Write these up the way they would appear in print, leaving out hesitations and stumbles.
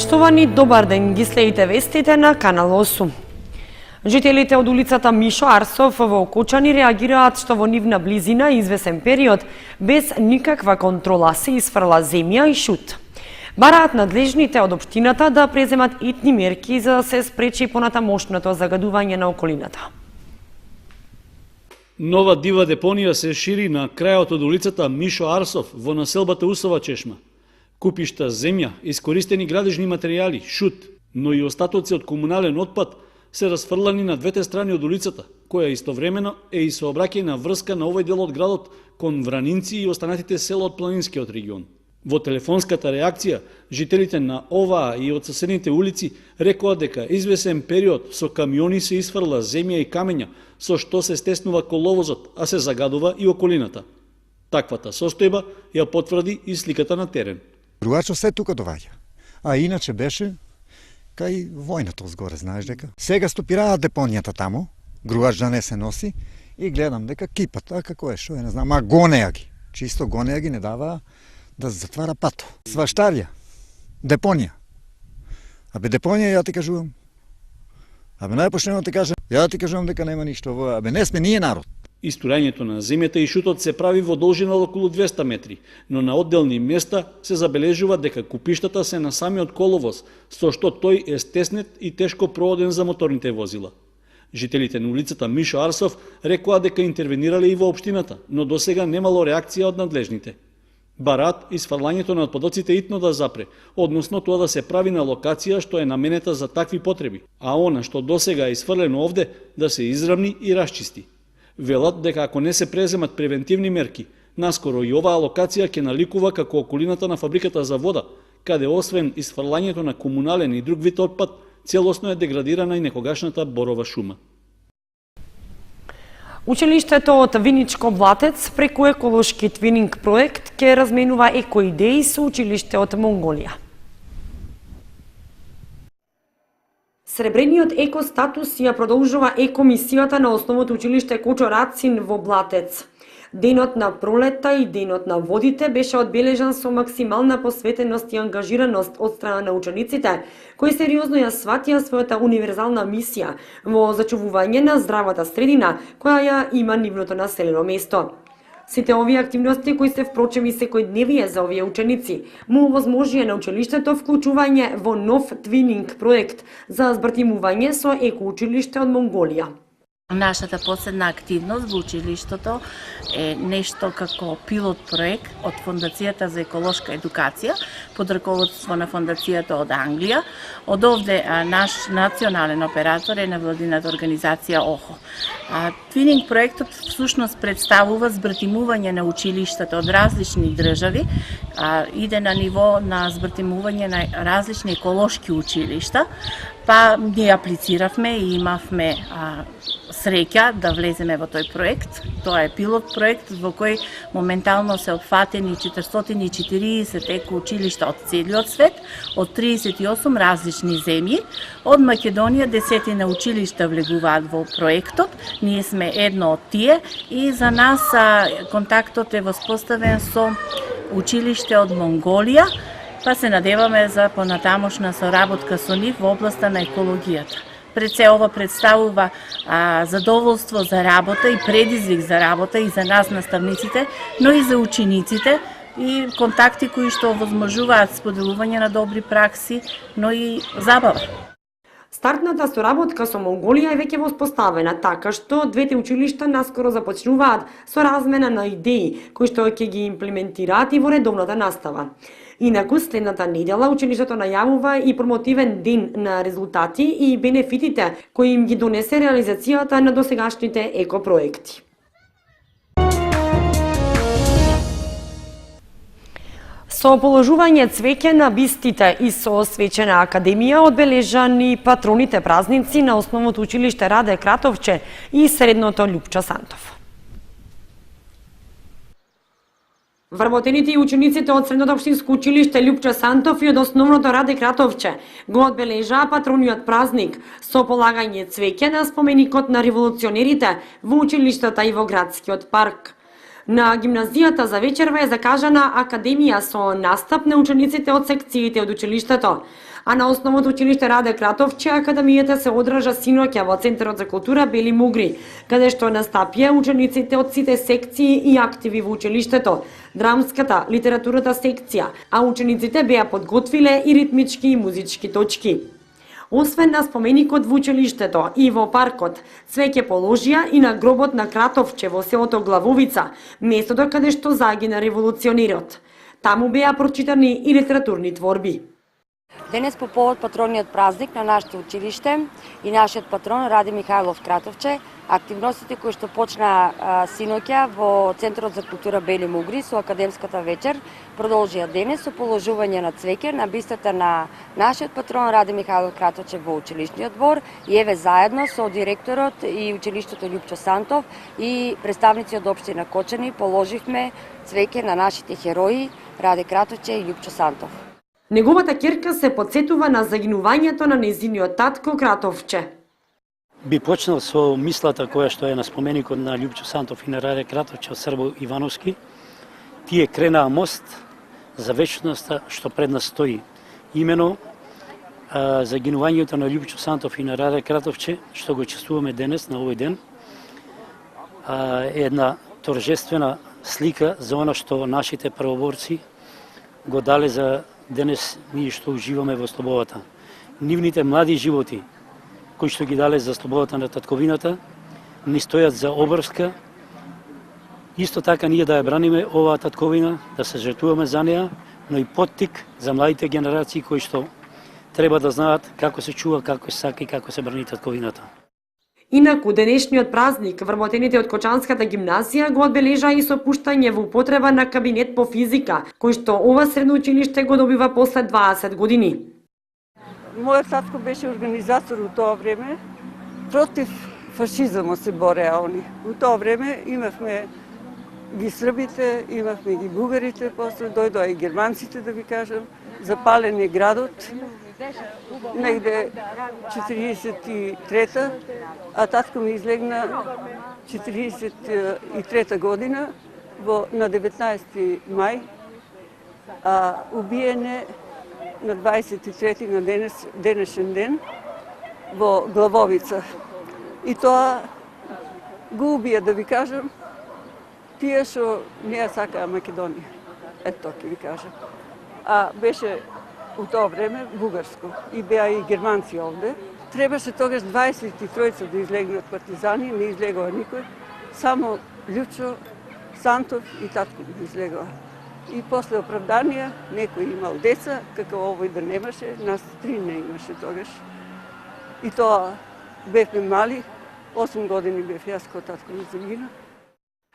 Почтувани, добар ден, ги следите вестите на Канал 8. Жителите од улицата Мишо Арсов во Окочани реагираат што во нивна близина извесен период без никаква контрола се изфрла земја и шут. Бараат надлежните од општината да преземат итни мерки за да се спречи понатамошното загадување на околината. Нова дива депонија се шири на крајот од улицата Мишо Арсов во населбата Усова чешма. Купишта земја, искористени градежни материјали, шут, но и остатоци од комунален отпад се расфрлани на двете страни од улицата, која истовремено е и сообраќајна врска на овој дел од градот кон Вранинци и останатите села од планинскиот регион. Во телефонската реакција, жителите на оваа и од соседните улици рекоа дека извесен период со камиони се изфрла земја и камења, со што се стеснува коловозот, а се загадува и околината. Таквата состојба ја потврди и сликата на терен. Другачо се тука доваѓа. А иначе беше кај војната згоре, знаеш дека. Сега стопираат депонијата тамо, гругач да не се носи и гледам дека кипат, а како е, шо е, не знам, а гонеа ги. Чисто гонеа ги, не дава да затвара пато. Сваштарија, депонија. Абе депонија ја ти кажувам. Абе најпоштено ти кажам, ја ти кажувам дека нема ништо во, абе не сме ние народ. Истурањето на земјата и шутот се прави во должина од околу 200 метри, но на одделни места се забележува дека купиштата се на самиот коловоз, со што тој е стеснет и тешко проводен за моторните возила. Жителите на улицата Мишо Арсов рекоа дека интервенирале и во општината, но досега немало реакција од надлежните. Бараат исфрлањето на отпадоците итно да запре, односно тоа да се прави на локација што е наменета за такви потреби, а она што досега е исфрлено овде да се изравни и расчисти. Велат дека ако не се преземат превентивни мерки, наскоро и оваа локација ќе наликува како околината на фабриката за вода, каде освен исфрлањето на комунален и друг вид отпад, целосно е деградирана и некогашната борова шума. Училиштето од Виничко Блатец преку еколошки твининг проект ќе разменува екоидеи со училиште од Монголија. Сребрениот екостатус ја продолжува екомисијата на основното училиште Кочо Рацин во Блатец. Денот на пролетта и денот на водите беше одбележан со максимална посветеност и ангажираност од страна на учениците, кои сериозно ја сватија својата универзална мисија во зачувување на здравата средина која ја има нивното населено место. Сите овие активности кои се впрочем и секојдневие за овие ученици, му овозможија на училиштето вклучување во нов твининг проект за збртимување со екоучилиште од Монголија. Нашата последна активност во училиштето е нешто како пилот проект од Фондацијата за еколошка едукација под раководство на Фондацијата од Англија. Од овде наш национален оператор е невладината организација ОХО. Твининг проектот всушност представува збртимување на училиштата од различни држави, иде на ниво на збртимување на различни еколошки училишта, па ние аплициравме и имавме среќа да влеземе во тој проект. Тоа е пилот проект во кој моментално се опфатени 440 екоучилишта од целиот свет, од 38 различни земји. Од Македонија 10 училишта влегуваат во проектот. Ние сме едно од тие и за нас контактот е воспоставен со училиште од Монголија, па се надеваме за понатамошна соработка со нив во областа на екологијата. Пред се ова представува задоволство за работа и предизвик за работа и за нас наставниците, но и за учениците и контакти кои што овозможуваат споделување на добри пракси, но и забава. Стартната соработка со Монголија е веќе воспоставена, така што двете училишта наскоро започнуваат со размена на идеи кои што ќе ги имплементираат и во редовната настава. Инаку, следната недела училиштето најавува и промотивен ден на резултати и бенефитите кои им ги донесе реализацијата на досегашните екопроекти. Со положување цвеќе на бистите и со свечена академија одбележани патроните празници на основното училиште Раде Кратовче и средното Љупча Сантов. Вработените и учениците од Средното општинско училиште Љупча Сантов и од основното Раде Кратовче го одбележаа патрониот празник со полагање цвеќе на споменикот на револуционерите во училиштата и во градскиот парк. На гимназијата за вечерва е закажана академија со настап на учениците од секциите од училиштето, А на основното училиште Раде Кратовче академијата се одржа синоќа во Центарот за култура Бели Мугри, каде што настапија учениците од сите секции и активи во училиштето, драмската, литературата секција, а учениците беа подготвиле и ритмички и музички точки. Освен на споменикот во училиштето и во паркот, цвеќе положија и на гробот на Кратовче во селото Главовица, местото каде што загина револуционерот. Таму беа прочитани и литературни творби. Денес по повод патрониот празник на нашето училиште и нашиот патрон Раде Михајлов Кратовче, активностите кои што почна синоќа во Центарот за култура Бели Мугри со академската вечер продолжија денес со положување на цвеќе на бистата на нашиот патрон Раде Михајлов Кратовче во училишниот двор и еве заедно со директорот и училиштето Љупчо Сантов и представници од општина Кочани положивме цвеќе на нашите херои Раде Кратовче и Љупчо Сантов. Неговата ќерка се потсетува на загинувањето на незиниот татко Кратовче. Би почнал со мислата која што е на споменикот на Љупчо Сантов и на Раде Кратовче од Србо Ивановски. Тие кренаа мост за вечноста што пред нас стои. Имено загинувањето на Љупчо Сантов и на Раде Кратовче, што го чествуваме денес на овој ден, е една торжествена слика за она што нашите првоборци го дале за денес ние што уживаме во слободата. Нивните млади животи кои што ги дале за слободата на татковината, ни стојат за обврска. Исто така ние да ја браниме оваа татковина, да се жртвуваме за неа, но и поттик за младите генерации кои што треба да знаат како се чува, како се сака и како се брани татковината. Инаку, денешниот празник вработените од Кочанската гимназија го одбележа и со пуштање во употреба на кабинет по физика, кој што ова средно училиште го добива после 20 години. Мојот татко беше организатор у тоа време, против фашизмот се бореа они. У тоа време имавме ги србите, имавме ги бугарите, после дојдоа и германците, да ви кажам, запален е градот, негде 43-та, а татко ми излегна 43-та година на 19 мај, а убиен е на 23 на денешен ден во Главовица. И тоа го убија, да ви кажам, тие што не ја сакаа Македонија. Ето тоа ќе ви кажам. А беше у тоа време бугарско и беа и германци овде. Требаше тогаш 23 да излегнат партизани, не излегува никој, само Љупчо Сантов и татко да излегува. И после оправданија, некој имал деца, како овој да немаше, нас 3 не имаше тогаш. И тоа бевме мали, 8 години бев јас кога татко ми загина.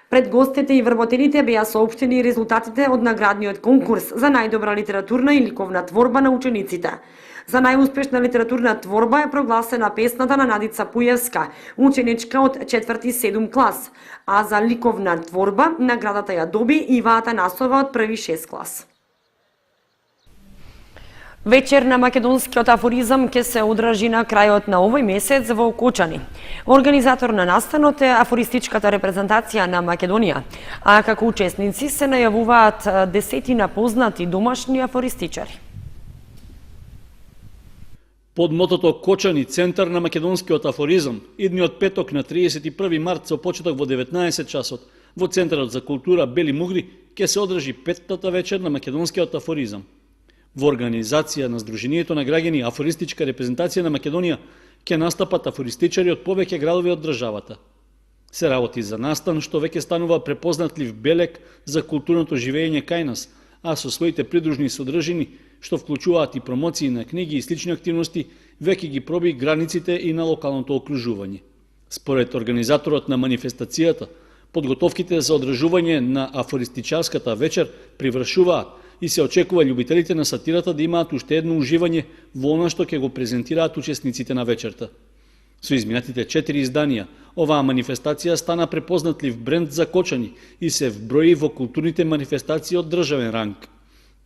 Пред гостите и вработените беа соопштени резултатите од наградниот конкурс за најдобра литературна и ликовна творба на учениците. За најуспешна литературна творба е прогласена песната на Надица Пујевска, ученичка од 4-7 клас, а за ликовна творба наградата ја доби Ива Атанасова од 1-6 клас. Вечер на македонскиот афоризам ќе се одржи на крајот на овој месец во Кочани. Организатор на настанот е афористичката репрезентација на Македонија, а како учесници се најавуваат десетина познати домашни афористичари. Под мотото Кочани, центар на македонскиот афоризам, идниот петок на 31 март со почеток во 19 часот, во Центарот за култура Бели Мугри ќе се одржи петтата вечер на македонскиот афоризам. Во организација на Сдруженијето на граѓани Афористичка репрезентација на Македонија ќе настапат афористичари од повеќе градови од државата. Се работи за настан што веќе станува препознатлив белег за културното живење кај нас, а со своите придружни содржини, што вклучуваат и промоции на книги и слични активности, веќе ги проби границите и на локалното окружување. Според организаторот на манифестацијата, подготовките за одржување на афористичарската вечер привршуваат и се очекува љубителите на сатирата да имаат уште едно уживање во она што ќе го презентираат учесниците на вечерта. Со изминатите 4 изданија, оваа манифестација стана препознатлив бренд за Кочани и се вброи во културните манифестации од државен ранг.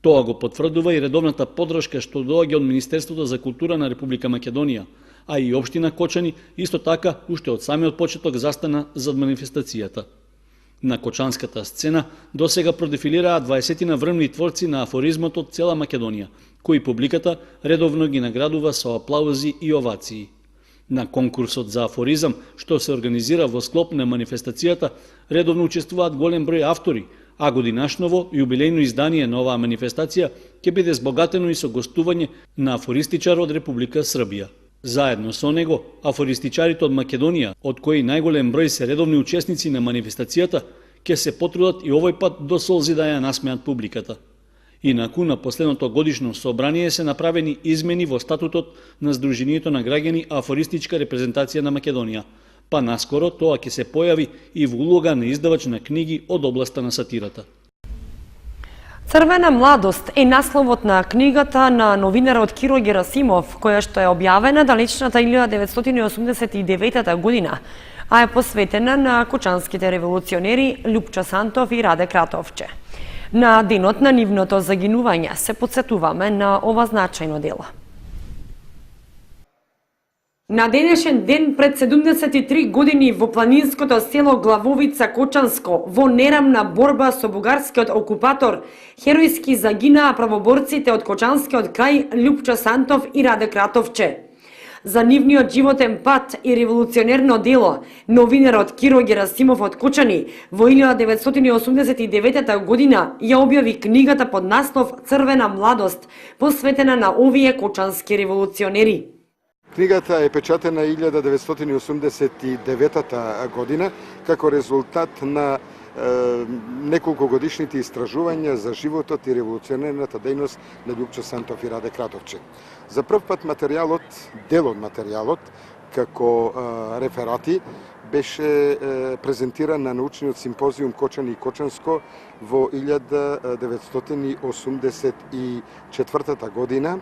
Тоа го потврдува и редовната поддршка што доаѓа од Министерството за култура на Република Македонија, а и општина Кочани исто така уште од самиот почеток застана зад манифестацијата. На кочанската сцена досега продефилираа 20 врвни творци на афоризмот од цела Македонија, кои публиката редовно ги наградува со аплаузи и овации. На конкурсот за афоризам, што се организира во склоп на манифестацијата, редовно учествуваат голем број автори, а годинашново јубилејно издание на оваа манифестација ќе биде збогатено и со гостување на афористичар од Република Србија. Заедно со него, афористичарите од Македонија, од кои најголем број се редовни учесници на манифестацијата, ќе се потрудат и овој пат до солзи да ја насмеат публиката. Инаку, на последното годишно собрание се направени измени во статутот на Сдруженијето на граѓани Афористичка репрезентација на Македонија, па наскоро тоа ќе се појави и во улога на издавач на книги од областа на сатирата. Црвена младост е насловот на книгата на новинарот Киро Герасимов, која што е објавена далечната 1989 година, а е посветена на кочанските револуционери Љупчо Сантов и Раде Кратовче. На денот на нивното загинување се потсетуваме на ова значајно дело. На денешен ден пред 73 години во планинското село Главовица Кочанско, во нерамна борба со бугарскиот окупатор, херојски загинаа правоборците од кочанскиот крај Љупчо Сантов и Раде Кратовче. За нивниот животен пат и револуционерно дело, новинарот Киро Герасимов од Кочани во 1989 година ја објави книгата под наслов Црвена младост, посветена на овие кочански револуционери. Книгата е печатена 1989 година како резултат на неколку годишните истражувања за животот и револуционерната дејност на Љупчо Сантов и Раде Кратовче. За прв пат материјалот, дел од материјалот, како реферати, беше презентиран на научниот симпозиум Кочани и Кочанско во 1984 година.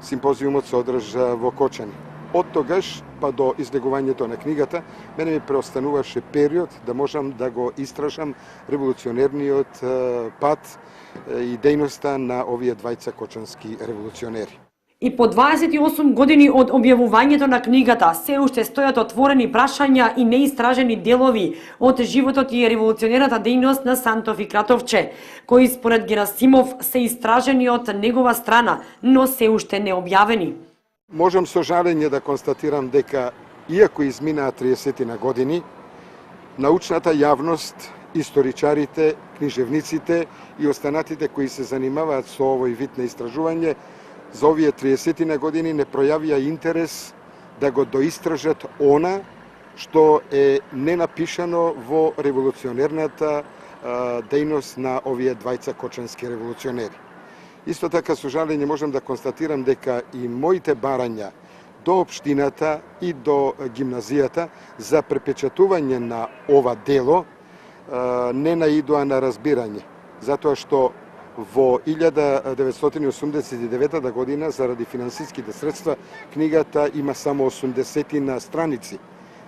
Симпозиумот се одржа во Кочани. Од тогаш па до излегувањето на книгата, мене ми преостануваше период да можам да го истражам револуционерниот пат и дејноста на овие двајца кочански револуционери. И по 28 години од објавувањето на книгата се уште стојат отворени прашања и неистражени делови од животот и револуционерната дејност на Сантов и Кратовче, кои според Герасимов се истражени од негова страна, но се уште не објавени. Можам со жалење да констатирам дека, иако изминаа 30 на години, научната јавност, историчарите, книжевниците и останатите кои се занимаваат со овој вид на истражување, за овие 30 на години не пројавија интерес да го доистражат она што е ненапишано во револуционерната дејност на овие двајца кочански револуционери. Исто така, со жалење можам да констатирам дека и моите барања до општината и до гимназијата за препечатување на ова дело не наидоа на разбирање, затоа што во 1989 година, заради финансиските средства, книгата има само 80 на страници.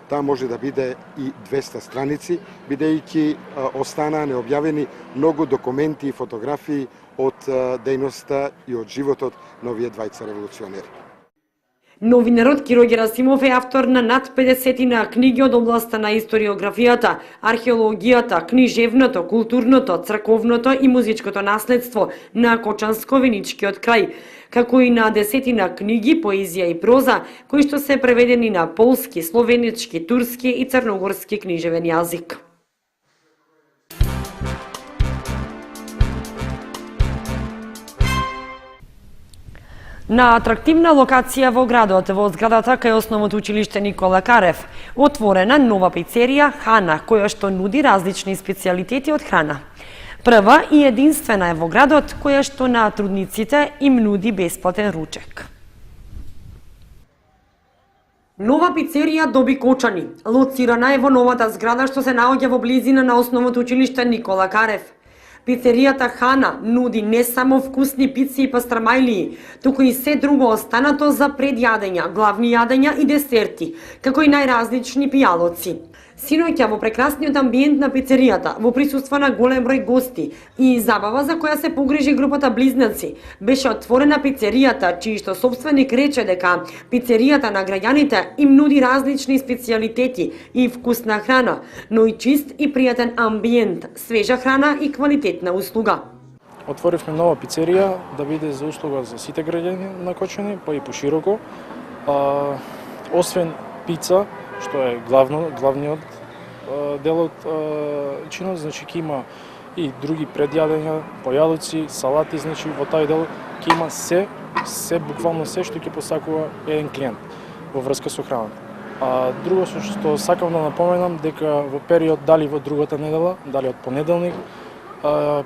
Таа може да биде и 200 страници, бидејќи останаа необјавени многу документи и фотографии од дејноста и од животот на овие двајца револуционери. Новинарот Киро Герасимов е автор на над 50 на книги од областа на историографијата, археологијата, книжевното, културното, црковното и музичкото наследство на Кочанско-Виничкиот крај, како и на 10 на книги, поезија и проза, кои што се преведени на полски, словенички, турски и црногорски книжевен јазик. На атрактивна локација во градот, во зградата кај основното училиште Никола Карев, отворена нова пицерија Хана, која што нуди различни специјалитети од храна. Прва и единствена е во градот, која што на трудниците им нуди бесплатен ручек. Нова пицерија Доби Кочани, лоцирана е во новата зграда што се наоѓа во близина на основното училиште Никола Карев. Пицеријата Хана нуди не само вкусни пици и пастрамајлии, туку и се друго останато за предјадења, главни јадења и десерти, како и најразлични пијалоци. Синоќа во прекрасниот амбиент на пицеријата, во присуство на голем број гости и забава за која се погрижи групата Близнаци, беше отворена пицеријата, чиј што собственик рече дека пицеријата на граѓаните им нуди различни специјалитети и вкусна храна, но и чист и пријатен амбиент, свежа храна и квалитетна услуга. Отворивме нова пицерија да биде за услуга за сите граѓани на Кочани, па и пошироко. Освен пица, што е главниот дел од чинот, значи ќе има и други предјадења, појадоци, салати, значи во тај дел ќе има се буквално се што ќе посакува еден клиент во врска со храната. Друго што сакам да напоменам дека во период дали во другата недела, дали од понеделник,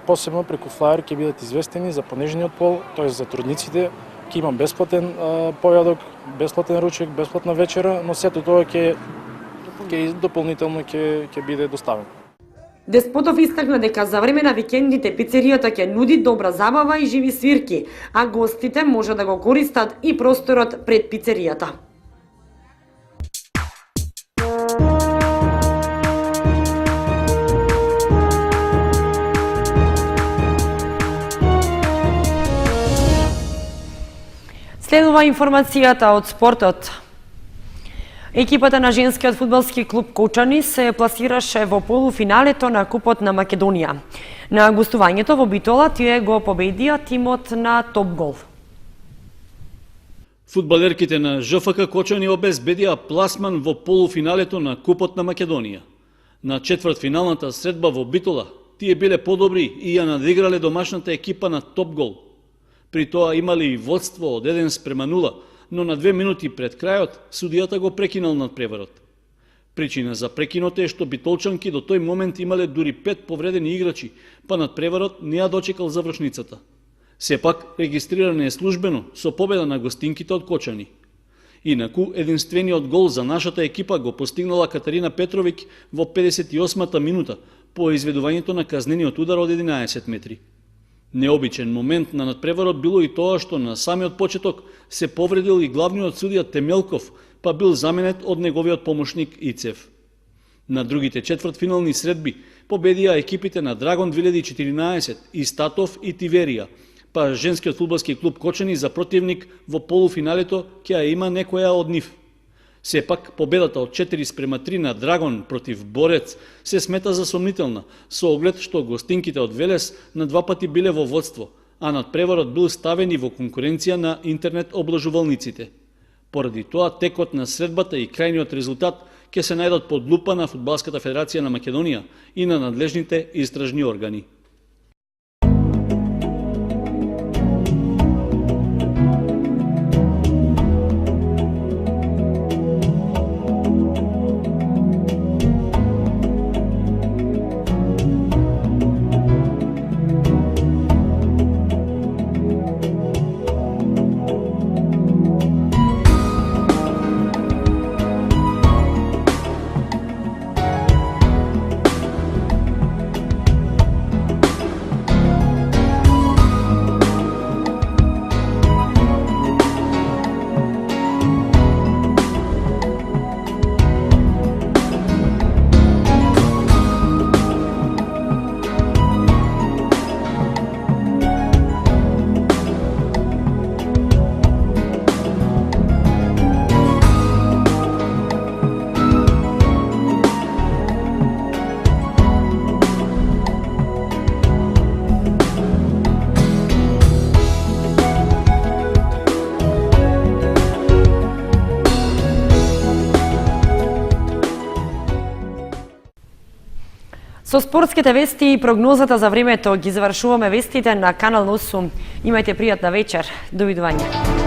посебно преку флаер ќе бидат известени за понежниот пол, тоест за трудниците, ќе има бесплатен појадок, бесплатен ручек, бесплатна вечера, но сето тоа ќе дополнително ќе биде доставено. Деспотов истакна дека за време на викендите пицеријата ќе нуди добра забава и живи свирки, а гостите може да го користат и просторот пред пицеријата. Следува информацијата од спортот. Екипата на женскиот фудбалски клуб Кочани се пласираше во полуфиналето на Купот на Македонија. На гостувањето во Битола тие го победија тимот на Топгол. Фудбалерките на ЖФК Кочани обезбедија пласман во полуфиналето на Купот на Македонија. На четвртфиналната средба во Битола тие биле подобри и ја надиграле домашната екипа на Топгол. При тоа имале и водство од 1:0, но на 2 минути пред крајот судијата го прекинал надпреварот. Причина за прекинот е што битолчанки до тој момент имале дури 5 повредени играчи, па надпреварот не ја дочекал завршницата. Сепак регистриран е службено со победа на гостинките од Кочани. Инаку, единствениот гол за нашата екипа го постигнала Катарина Петровиќ во 58-та минута по изведувањето на казнениот удар од 11 метри. Необичен момент на надпреварот било и тоа што на самиот почеток се повредил и главниот судија Темелков, па бил заменет од неговиот помошник Ицев. На другите четвртфинални средби победија екипите на Драгон 2014, Истатов и Тиверија, па женскиот фудбалски клуб Кочани за противник во полуфиналето ќе ја има некоја од нив. Сепак, победата од 4:3 на Драгон против Борец се смета за сомнителна, со оглед што гостинките од Велес на 2 пати биле во водство, а надпреварот бил ставен и во конкуренција на интернет облажувалниците. Поради тоа, текот на средбата и крајниот резултат ќе се најдат под лупа на Фудбалската федерација на Македонија и на надлежните истражни органи. Со спортските вести и прогнозата за времето ги завршуваме вестите на Канал 8. Имајте пријатна вечер. Довидување.